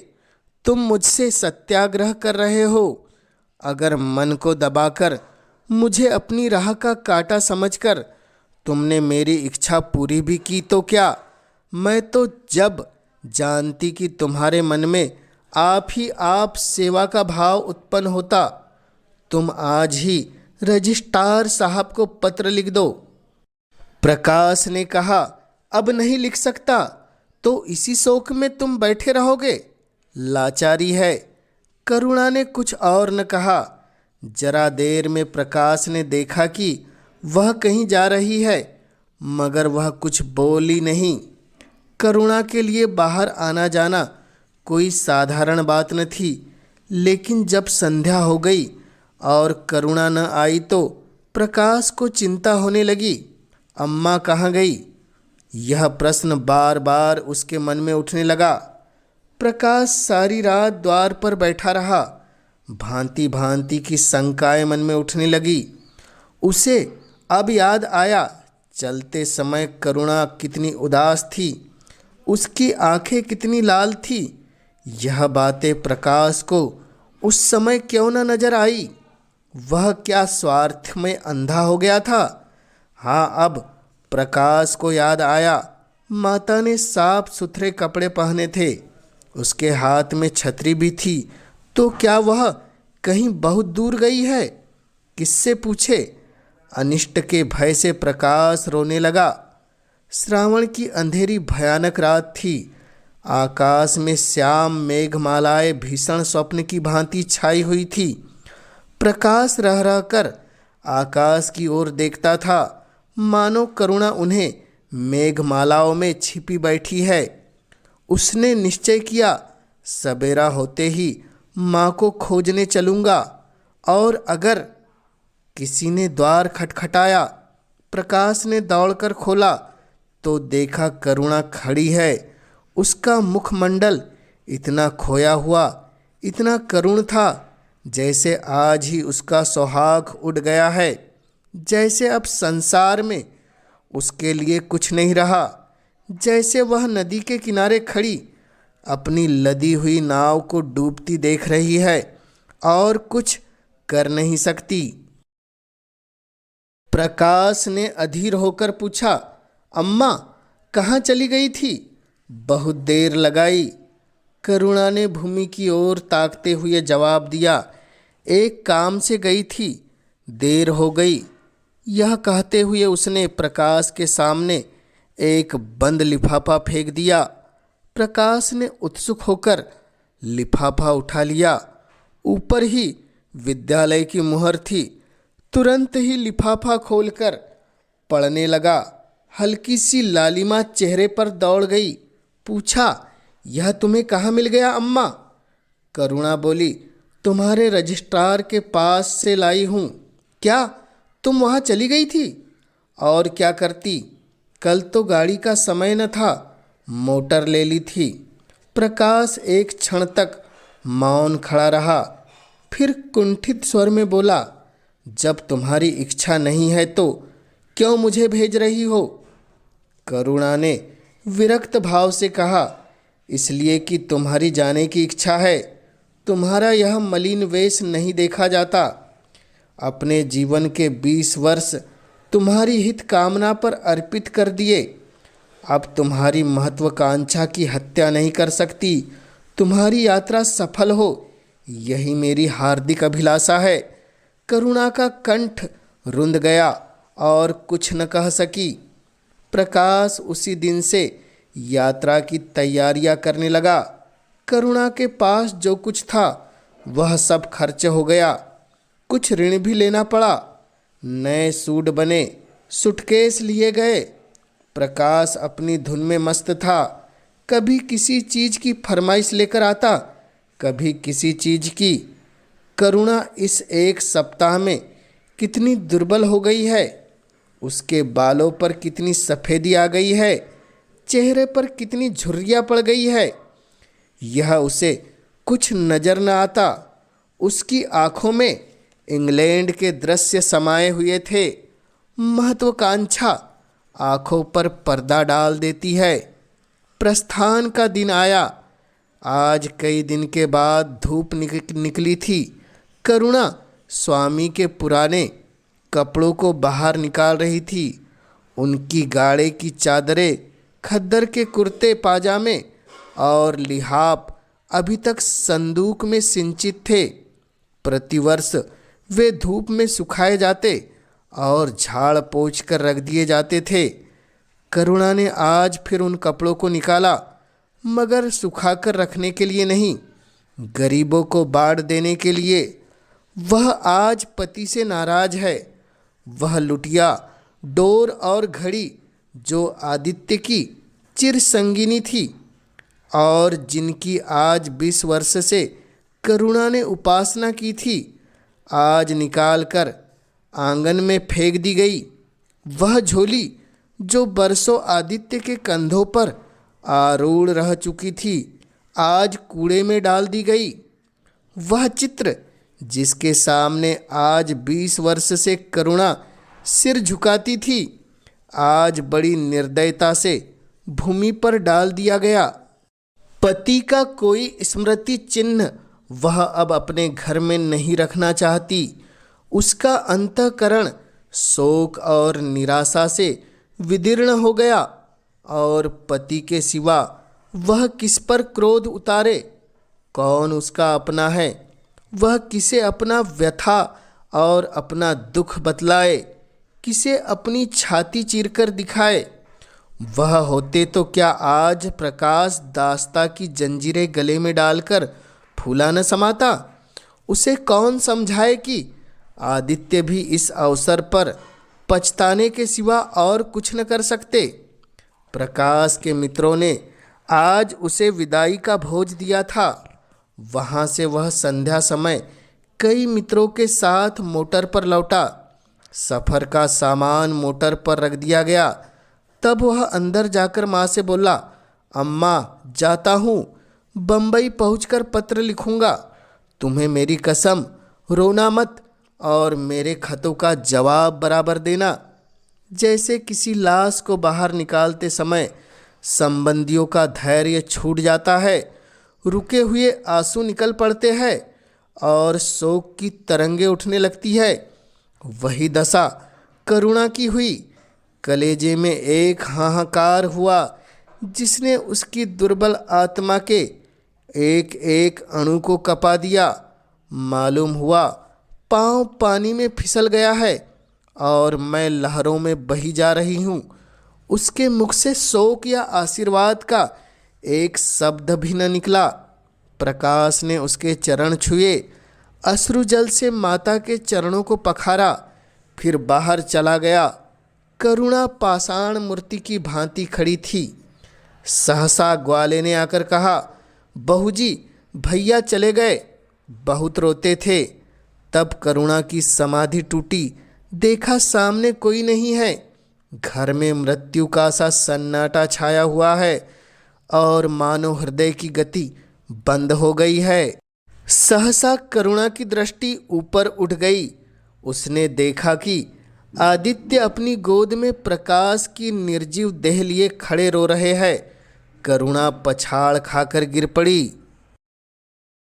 तुम मुझसे सत्याग्रह कर रहे हो। अगर मन को दबाकर मुझे अपनी राह का कांटा समझकर तुमने मेरी इच्छा पूरी भी की तो क्या, मैं तो जब जानती कि तुम्हारे मन में आप ही आप सेवा का भाव उत्पन्न होता, तुम आज ही रजिस्ट्रार साहब को पत्र लिख दो। प्रकाश ने कहा, अब नहीं लिख सकता, तो इसी शोक में तुम बैठे रहोगे, लाचारी है। करुणा ने कुछ और न कहा। जरा देर में प्रकाश ने देखा कि वह कहीं जा रही है, मगर वह कुछ बोली नहीं। करुणा के लिए बाहर आना जाना कोई साधारण बात न थी, लेकिन जब संध्या हो गई और करुणा न आई तो प्रकाश को चिंता होने लगी। अम्मा कहाँ गई? यह प्रश्न बार बार उसके मन में उठने लगा। प्रकाश सारी रात द्वार पर बैठा रहा। भांति भांति की शंकाएं मन में उठने लगी। उसे अब याद आया, चलते समय करुणा कितनी उदास थी। उसकी आंखें कितनी लाल थी, यह बातें प्रकाश को उस समय क्यों न नजर आई। वह क्या स्वार्थ में अंधा हो गया था। हाँ, अब प्रकाश को याद आया, माता ने साफ सुथरे कपड़े पहने थे, उसके हाथ में छतरी भी थी। तो क्या वह कहीं बहुत दूर गई है? किससे पूछे? अनिष्ट के भय से प्रकाश रोने लगा। श्रावण की अंधेरी भयानक रात थी। आकाश में श्याम मेघमालाएं भीषण स्वप्न की भांति छाई हुई थी। प्रकाश रह रह कर आकाश की ओर देखता था, मानो करुणा उन्हें मेघमालाओं में छिपी बैठी है। उसने निश्चय किया, सवेरा होते ही माँ को खोजने चलूँगा। और अगर किसी ने द्वार खटखटाया, प्रकाश ने दौड़कर खोला तो देखा करुणा खड़ी है। उसका मुखमंडल इतना खोया हुआ, इतना करुण था, जैसे आज ही उसका सुहाग उड़ गया है, जैसे अब संसार में उसके लिए कुछ नहीं रहा, जैसे वह नदी के किनारे खड़ी अपनी लदी हुई नाव को डूबती देख रही है और कुछ कर नहीं सकती। प्रकाश ने अधीर होकर पूछा, अम्मा कहाँ चली गई थी? बहुत देर लगाई। करुणा ने भूमि की ओर ताकते हुए जवाब दिया, एक काम से गई थी, देर हो गई। यह कहते हुए उसने प्रकाश के सामने एक बंद लिफाफा फेंक दिया। प्रकाश ने उत्सुक होकर लिफाफा उठा लिया। ऊपर ही विद्यालय की मुहर थी। तुरंत ही लिफाफा खोलकर पढ़ने लगा। हल्की सी लालिमा चेहरे पर दौड़ गई। पूछा, यह तुम्हें कहाँ मिल गया अम्मा? करुणा बोली, तुम्हारे रजिस्ट्रार के पास से लाई हूँ। क्या तुम वहाँ चली गई थी? और क्या करती, कल तो गाड़ी का समय न था, मोटर ले ली थी। प्रकाश एक क्षण तक मौन खड़ा रहा, फिर कुंठित स्वर में बोला, जब तुम्हारी इच्छा नहीं है तो क्यों मुझे भेज रही हो? करुणा ने विरक्त भाव से कहा, इसलिए कि तुम्हारी जाने की इच्छा है। तुम्हारा यह मलिन वेश नहीं देखा जाता। अपने जीवन के 20 वर्ष तुम्हारी हित कामना पर अर्पित कर दिए। अब तुम्हारी महत्वाकांक्षा की हत्या नहीं कर सकती। तुम्हारी यात्रा सफल हो, यही मेरी हार्दिक अभिलाषा है। करुणा का कंठ रुंध गया और कुछ न कह सकी। प्रकाश उसी दिन से यात्रा की तैयारियां करने लगा। करुणा के पास जो कुछ था वह सब खर्च हो गया। कुछ ऋण भी लेना पड़ा। नए सूट बने, सूटकेस लिए गए। प्रकाश अपनी धुन में मस्त था। कभी किसी चीज की फरमाइश लेकर आता, कभी किसी चीज की। करुणा इस एक सप्ताह में कितनी दुर्बल हो गई है। उसके बालों पर कितनी सफ़ेदी आ गई है, चेहरे पर कितनी झुर्रियाँ पड़ गई है, यह उसे कुछ नज़र न आता। उसकी आँखों में इंग्लैंड के दृश्य समाये हुए थे। महत्वाकांक्षा आँखों पर पर्दा डाल देती है। प्रस्थान का दिन आया। आज कई दिन के बाद धूप निकली थी। करुणा स्वामी के पुराने कपड़ों को बाहर निकाल रही थी। उनकी गाढ़े की चादरें, खद्दर के कुर्ते पाजामे और लिहाफ अभी तक संदूक में सिंचित थे। प्रतिवर्ष वे धूप में सुखाए जाते और झाड़ पोंछ कर रख दिए जाते थे। करुणा ने आज फिर उन कपड़ों को निकाला, मगर सुखाकर रखने के लिए नहीं, गरीबों को बांट देने के लिए। वह आज पति से नाराज है। वह लुटिया डोर और घड़ी जो आदित्य की चिर संगिनी थी और जिनकी आज 20 वर्ष से करुणा ने उपासना की थी, आज निकालकर आंगन में फेंक दी गई। वह झोली जो बरसों आदित्य के कंधों पर आरूढ़ रह चुकी थी, आज कूड़े में डाल दी गई। वह चित्र जिसके सामने आज 20 वर्ष से करुणा सिर झुकाती थी, आज बड़ी निर्दयता से भूमि पर डाल दिया गया। पति का कोई स्मृति चिन्ह वह अब अपने घर में नहीं रखना चाहती। उसका अंतःकरण शोक और निराशा से विदीर्ण हो गया और पति के सिवा वह किस पर क्रोध उतारे? कौन उसका अपना है? वह किसे अपना व्यथा और अपना दुख बतलाए? किसे अपनी छाती चीरकर दिखाए? वह होते तो क्या आज प्रकाश दास्ता की जंजीरें गले में डालकर फूला न समाता? उसे कौन समझाए कि आदित्य भी इस अवसर पर पछताने के सिवा और कुछ न कर सकते। प्रकाश के मित्रों ने आज उसे विदाई का भोज दिया था। वहाँ से वह संध्या समय कई मित्रों के साथ मोटर पर लौटा। सफ़र का सामान मोटर पर रख दिया गया। तब वह अंदर जाकर माँ से बोला, अम्मा जाता हूँ, बम्बई पहुँचकर पत्र लिखूँगा। तुम्हें मेरी कसम, रोना मत और मेरे खतों का जवाब बराबर देना। जैसे किसी लाश को बाहर निकालते समय संबंधियों का धैर्य छूट जाता है, रुके हुए आंसू निकल पड़ते हैं और शोक की तरंगें उठने लगती है, वही दशा करुणा की हुई। कलेजे में एक हाहाकार हुआ जिसने उसकी दुर्बल आत्मा के एक एक अणु को कपा दिया। मालूम हुआ पाँव पानी में फिसल गया है और मैं लहरों में बही जा रही हूँ। उसके मुख से शोक या आशीर्वाद का एक शब्द भी न निकला। प्रकाश ने उसके चरण छुए, अश्रुजल से माता के चरणों को पखारा, फिर बाहर चला गया। करुणा पाषाण मूर्ति की भांति खड़ी थी। सहसा ग्वाले ने आकर कहा, बहू जी भैया चले गए, बहुत रोते थे। तब करुणा की समाधि टूटी, देखा सामने कोई नहीं है। घर में मृत्यु का सा सन्नाटा छाया हुआ है और मानो हृदय की गति बंद हो गई है। सहसा करुणा की दृष्टि ऊपर उठ गई। उसने देखा कि आदित्य अपनी गोद में प्रकाश की निर्जीव देह लिए खड़े रो रहे हैं। करुणा पछाड़ खाकर गिर पड़ी।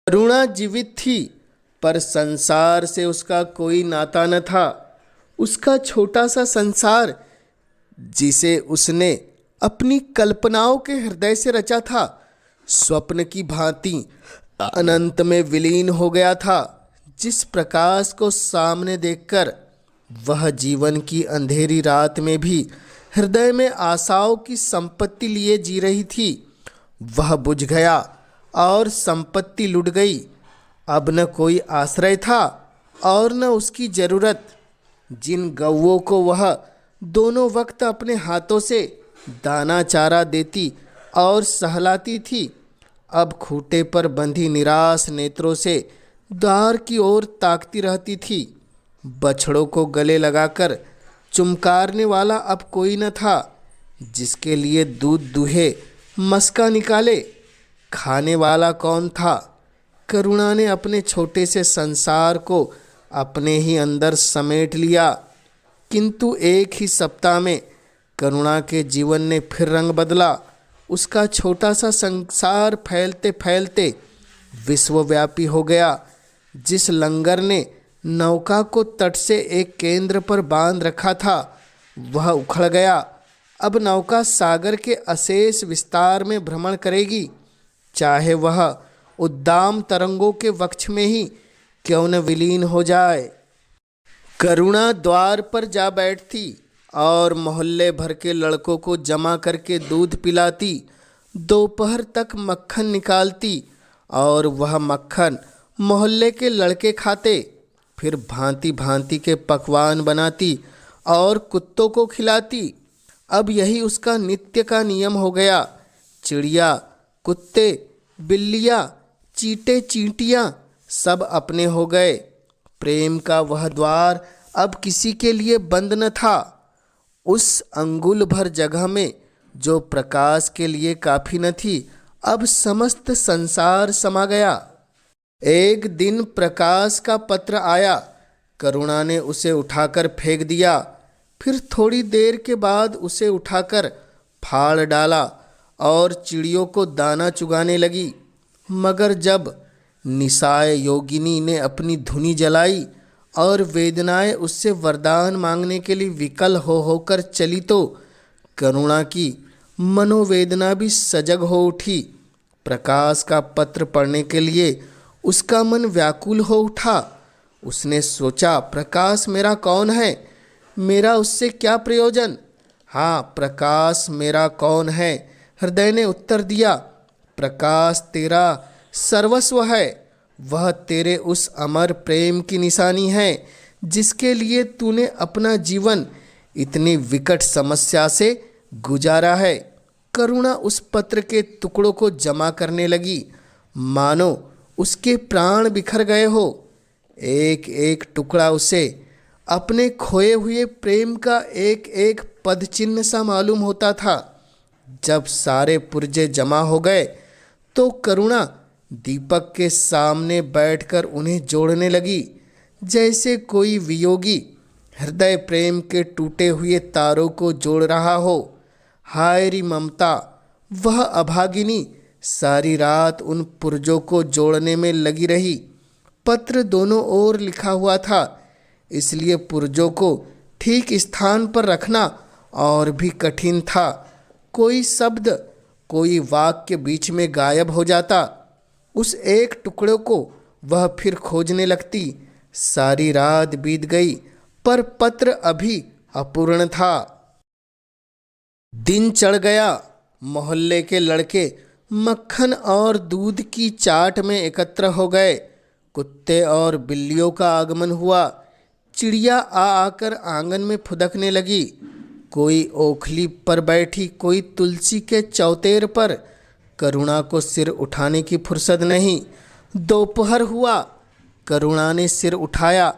करुणा जीवित थी पर संसार से उसका कोई नाता न था। उसका छोटा सा संसार जिसे उसने अपनी कल्पनाओं के हृदय से रचा था, स्वप्न की भांति अनंत में विलीन हो गया था। जिस प्रकाश को सामने देखकर वह जीवन की अंधेरी रात में भी हृदय में आशाओं की संपत्ति लिए जी रही थी, वह बुझ गया और संपत्ति लुट गई। अब न कोई आश्रय था और न उसकी जरूरत। जिन गौओं को वह दोनों वक्त अपने हाथों से दाना चारा देती और सहलाती थी, अब खूंटे पर बंधी निराश नेत्रों से द्वार की ओर ताकती रहती थी। बछड़ों को गले लगाकर चुमकारने वाला अब कोई न था, जिसके लिए दूध दूहे मस्का निकाले। खाने वाला कौन था? करुणा ने अपने छोटे से संसार को अपने ही अंदर समेट लिया। किंतु एक ही सप्ताह में करुणा के जीवन ने फिर रंग बदला। उसका छोटा सा संसार फैलते फैलते विश्वव्यापी हो गया। जिस लंगर ने नौका को तट से एक केंद्र पर बांध रखा था, वह उखड़ गया। अब नौका सागर के अशेष विस्तार में भ्रमण करेगी, चाहे वह उद्दाम तरंगों के वक्ष में ही क्यों न विलीन हो जाए। करुणा द्वार पर जा बैठती और मोहल्ले भर के लड़कों को जमा करके दूध पिलाती। दोपहर तक मक्खन निकालती और वह मक्खन मोहल्ले के लड़के खाते। फिर भांति भांति के पकवान बनाती और कुत्तों को खिलाती। अब यही उसका नित्य का नियम हो गया। चिड़िया, कुत्ते, बिल्लियाँ, चींटे, चींटियाँ सब अपने हो गए। प्रेम का वह द्वार अब किसी के लिए बंद न था। उस अंगुल भर जगह में जो प्रकाश के लिए काफ़ी न थी, अब समस्त संसार समा गया। एक दिन प्रकाश का पत्र आया। करुणा ने उसे उठाकर फेंक दिया। फिर थोड़ी देर के बाद उसे उठाकर फाड़ डाला और चिड़ियों को दाना चुगाने लगी। मगर जब निसाय योगिनी ने अपनी धुनी जलाई और वेदनाएं उससे वरदान मांगने के लिए विकल हो होकर चली तो करुणा की मनोवेदना भी सजग हो उठी। प्रकाश का पत्र पढ़ने के लिए उसका मन व्याकुल हो उठा। उसने सोचा, प्रकाश मेरा कौन है, मेरा उससे क्या प्रयोजन। हाँ, प्रकाश मेरा कौन है, हृदय ने उत्तर दिया। प्रकाश तेरा सर्वस्व है, वह तेरे उस अमर प्रेम की निशानी है जिसके लिए तूने अपना जीवन इतनी विकट समस्या से गुजारा है। करुणा उस पत्र के टुकड़ों को जमा करने लगी, मानो उसके प्राण बिखर गए हो। एक एक टुकड़ा उसे अपने खोए हुए प्रेम का एक एक पद चिन्ह सा मालूम होता था। जब सारे पुर्जे जमा हो गए तो करुणा दीपक के सामने बैठकर उन्हें जोड़ने लगी, जैसे कोई वियोगी हृदय प्रेम के टूटे हुए तारों को जोड़ रहा हो। हाय री ममता, वह अभागिनी सारी रात उन पुर्जों को जोड़ने में लगी रही। पत्र दोनों ओर लिखा हुआ था, इसलिए पुर्जों को ठीक स्थान पर रखना और भी कठिन था। कोई शब्द, कोई वाक्य बीच में गायब हो जाता। उस एक टुकड़े को वह फिर खोजने लगती। सारी रात बीत गई पर पत्र अभी अपूर्ण था। दिन चढ़ गया। मोहल्ले के लड़के मक्खन और दूध की चाट में एकत्र हो गए। कुत्ते और बिल्लियों का आगमन हुआ। चिड़िया आ आकर आंगन में फुदकने लगी। कोई ओखली पर बैठी, कोई तुलसी के चौतेर पर। करुणा को सिर उठाने की फुर्सत नहीं। दोपहर हुआ, करुणा ने सिर उठाया।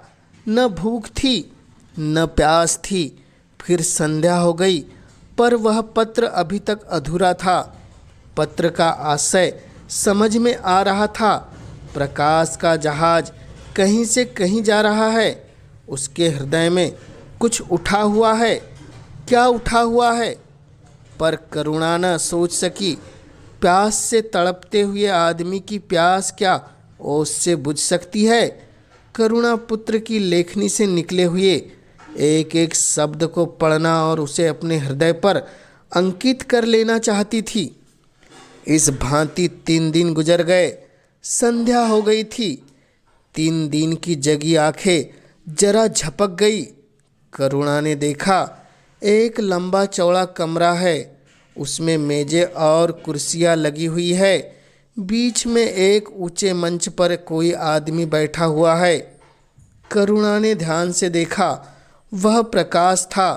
न भूख थी न प्यास थी। फिर संध्या हो गई पर वह पत्र अभी तक अधूरा था। पत्र का आशय समझ में आ रहा था। प्रकाश का जहाज कहीं से कहीं जा रहा है। उसके हृदय में कुछ उठा हुआ है। क्या उठा हुआ है? पर करुणा न सोच सकी। प्यास से तड़पते हुए आदमी की प्यास क्या ओस से बुझ सकती है? करुणा पुत्र की लेखनी से निकले हुए एक एक शब्द को पढ़ना और उसे अपने हृदय पर अंकित कर लेना चाहती थी। इस भांति 3 दिन गुजर गए। संध्या हो गई थी। 3 दिन की जगी आंखें जरा झपक गई। करुणा ने देखा, एक लंबा चौड़ा कमरा है। उसमें मेजें और कुर्सियां लगी हुई है। बीच में एक ऊंचे मंच पर कोई आदमी बैठा हुआ है। करुणा ने ध्यान से देखा, वह प्रकाश था।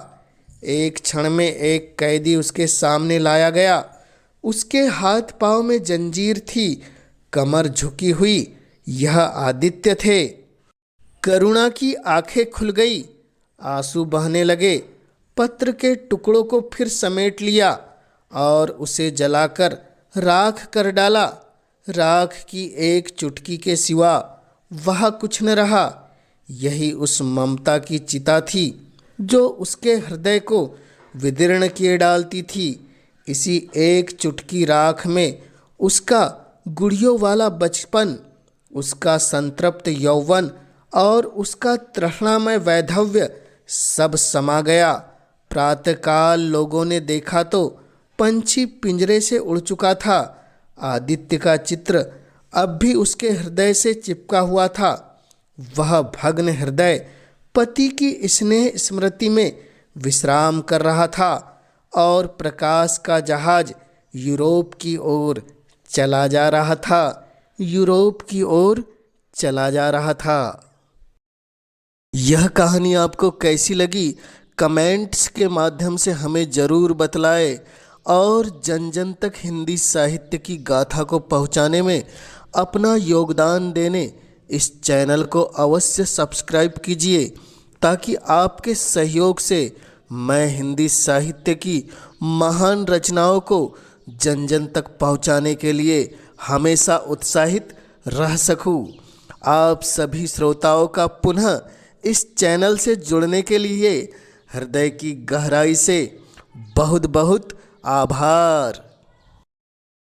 एक क्षण में एक कैदी उसके सामने लाया गया। उसके हाथ पांव में जंजीर थी, कमर झुकी हुई। यह आदित्य थे। करुणा की आंखें खुल गई, आंसू बहने लगे। पत्र के टुकड़ों को फिर समेट लिया और उसे जलाकर राख कर डाला। राख की एक चुटकी के सिवा वह कुछ न रहा। यही उस ममता की चिता थी जो उसके हृदय को विदीर्ण किए डालती थी। इसी एक चुटकी राख में उसका गुड़ियों वाला बचपन, उसका संतृप्त यौवन और उसका तृष्णामय वैधव्य सब समा गया। प्रातःकाल लोगों ने देखा तो पंछी पिंजरे से उड़ चुका था। आदित्य का चित्र अब भी उसके हृदय से चिपका हुआ था। वह भग्न हृदय पति की स्नेह स्मृति में विश्राम कर रहा था और प्रकाश का जहाज यूरोप की ओर चला जा रहा था। यूरोप की ओर चला जा रहा था। यह कहानी आपको कैसी लगी? कमेंट्स के माध्यम से हमें ज़रूर बतलाएं और जन जन तक हिंदी साहित्य की गाथा को पहुंचाने में अपना योगदान देने इस चैनल को अवश्य सब्सक्राइब कीजिए, ताकि आपके सहयोग से मैं हिंदी साहित्य की महान रचनाओं को जन जन तक पहुंचाने के लिए हमेशा उत्साहित रह सकूं। आप सभी श्रोताओं का पुनः इस चैनल से जुड़ने के लिए हृदय की गहराई से बहुत बहुत आभार।